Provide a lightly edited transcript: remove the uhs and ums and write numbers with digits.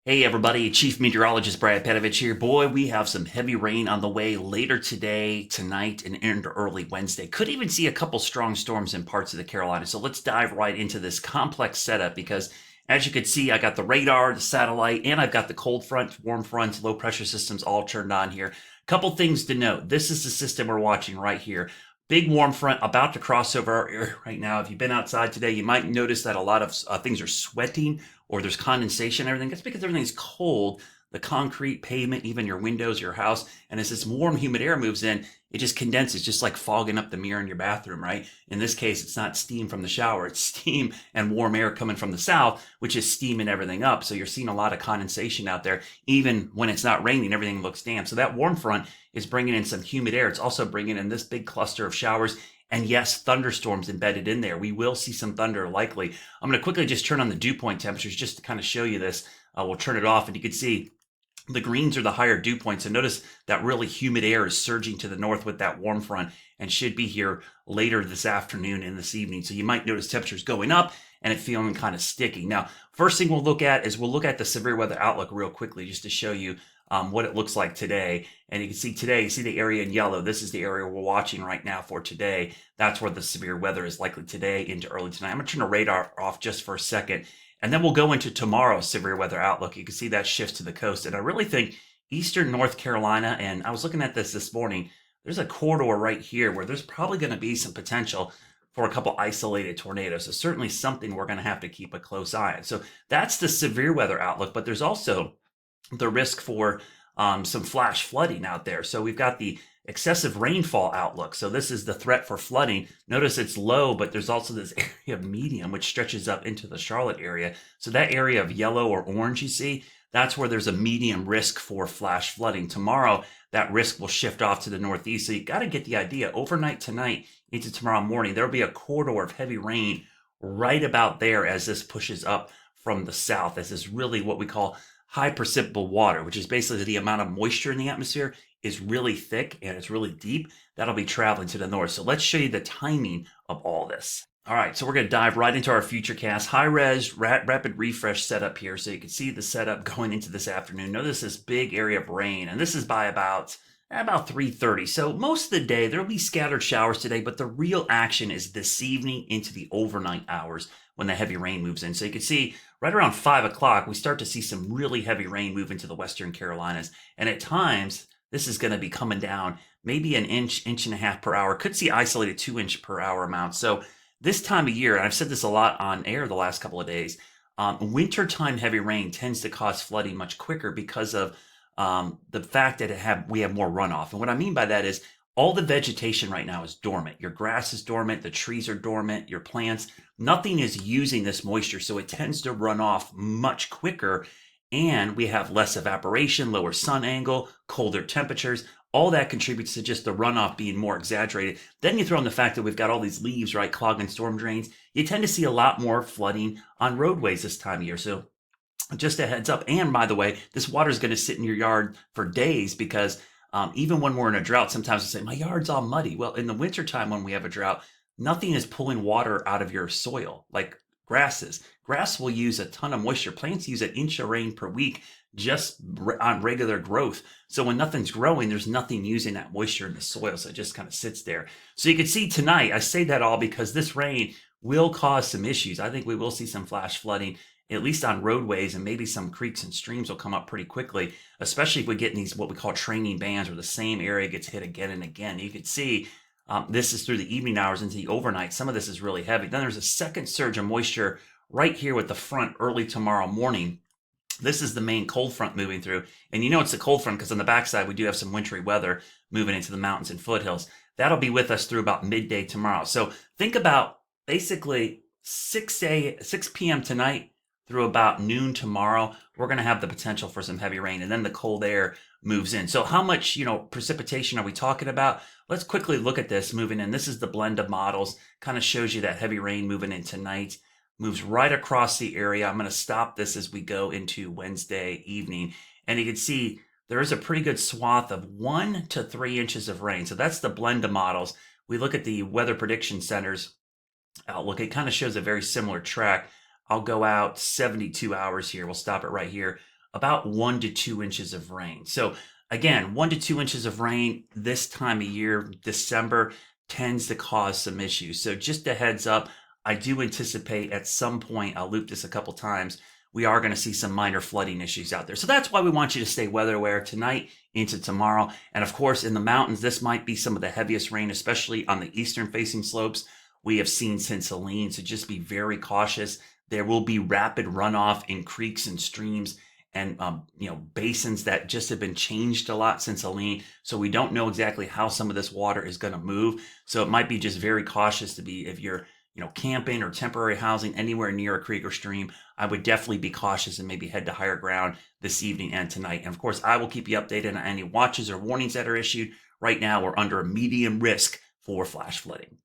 Hey everybody, Chief Meteorologist Brad Panovich here. Boy, we have some heavy rain on the way later today, tonight, and into early Wednesday. Could even see a couple strong storms in parts of the Carolinas. So let's dive right into this complex setup because as you can see, I got the radar, the satellite, and I've got the cold front, warm front, low pressure systems all turned on here. Couple things to note. This is the system we're watching right here. Big warm front about to cross over our area right now. If you've been outside today, you might notice that a lot of things are sweating or there's condensation and everything. That's because everything's cold. The concrete, pavement, even your windows, your house. And as this warm, humid air moves in, it just condenses, just like fogging up the mirror in your bathroom, right? In this case, it's not steam from the shower. It's steam and warm air coming from the south, which is steaming everything up. So you're seeing a lot of condensation out there. Even when it's not raining, everything looks damp. So that warm front is bringing in some humid air. It's also bringing in this big cluster of showers and yes, thunderstorms embedded in there. We will see some thunder likely. I'm going to quickly just turn on the dew point temperatures just to kind of show you this. We'll turn it off and you can see the greens are the higher dew points. And notice that really humid air is surging to the north with that warm front and should be here later this afternoon and this evening. So you might notice temperatures going up and it feeling kind of sticky. Now, first thing we'll look at is we'll look at the severe weather outlook real quickly just to show you what it looks like today. And you can see today, you see the area in yellow. This is the area we're watching right now for today. That's where the severe weather is likely today into early tonight. I'm going to turn the radar off just for a second. And then we'll go into tomorrow's severe weather outlook. You can see that shifts to the coast. And I really think eastern North Carolina, and I was looking at this morning, there's a corridor right here where there's probably going to be some potential for a couple isolated tornadoes. So certainly something we're going to have to keep a close eye on. So that's the severe weather outlook, but there's also the risk for some flash flooding out there. So we've got the excessive rainfall outlook. So this is the threat for flooding. Notice it's low, but there's also this area of medium, which stretches up into the Charlotte area. So that area of yellow or orange you see, that's where there's a medium risk for flash flooding. Tomorrow, that risk will shift off to the northeast. So you got to get the idea. Overnight tonight into tomorrow morning, there'll be a corridor of heavy rain right about there as this pushes up from the south. This is really what we call high precipitable water, which is basically the amount of moisture in the atmosphere is really thick and it's really deep. That'll be traveling to the north. So let's show you the timing of all this. All right, so we're going to dive right into our futurecast. High res, rapid refresh setup here. So you can see the setup going into this afternoon. Notice this big area of rain, and this is by about 3:30. So most of the day, there'll be scattered showers today, but the real action is this evening into the overnight hours when the heavy rain moves in. So you can see right around 5 o'clock, we start to see some really heavy rain move into the western Carolinas. And at times, this is going to be coming down maybe an inch, inch and a half per hour. Could see isolated 2 inch per hour amounts. So this time of year, and I've said this a lot on air the last couple of days, wintertime heavy rain tends to cause flooding much quicker because of the fact that we have more runoff. And what I mean by that is all the vegetation right now is dormant. Your grass is dormant, the trees are dormant, your plants, nothing is using this moisture. So it tends to run off much quicker. And we have less evaporation, lower sun angle, colder temperatures. All that contributes to just the runoff being more exaggerated. Then you throw in the fact that we've got all these leaves, right, clogging storm drains. You tend to see a lot more flooding on roadways this time of year. So just a heads up. And by the way, this water is going to sit in your yard for days because even when we're in a drought, sometimes we say, my yard's all muddy. Well, in the wintertime when we have a drought, nothing is pulling water out of your soil like grasses. Grass will use a ton of moisture. Plants use an inch of rain per week just on regular growth. So when nothing's growing, there's nothing using that moisture in the soil. So it just kind of sits there. So you can see tonight, I say that all because this rain will cause some issues. I think we will see some flash flooding, at least on roadways, and maybe some creeks and streams will come up pretty quickly, especially if we get in these what we call training bands where the same area gets hit again and again. You can see this is through the evening hours into the overnight. Some of this is really heavy. Then there's a second surge of moisture right here with the front early tomorrow morning. This is the main cold front moving through. And you know it's the cold front because on the backside, we do have some wintry weather moving into the mountains and foothills. That'll be with us through about midday tomorrow. So think about basically 6 p.m. tonight through about noon tomorrow, we're going to have the potential for some heavy rain, and then the cold air moves in. So how much, precipitation are we talking about? Let's quickly look at this moving in. This is the blend of models, kind of shows you that heavy rain moving in tonight, moves right across the area. I'm going to stop this as we go into Wednesday evening, and you can see there is a pretty good swath of 1 to 3 inches of rain. So that's the blend of models. We look at the Weather Prediction Center's outlook. It kind of shows a very similar track. I'll go out 72 hours here. We'll stop it right here. about 1 to 2 inches of rain. So again, 1 to 2 inches of rain this time of year, December, tends to cause some issues. So just a heads up, I do anticipate at some point, I'll loop this a couple times, we are going to see some minor flooding issues out there. So that's why we want you to stay weather aware tonight into tomorrow. And of course, in the mountains, this might be some of the heaviest rain, especially on the eastern facing slopes we have seen since Helene. So just be very cautious. There will be rapid runoff in creeks and streams and basins that just have been changed a lot since Helene. So we don't know exactly how some of this water is going to move. So it might be just very cautious to be, if you're camping or temporary housing anywhere near a creek or stream, I would definitely be cautious and maybe head to higher ground this evening and tonight. And of course, I will keep you updated on any watches or warnings that are issued. Right now, we're under a medium risk for flash flooding.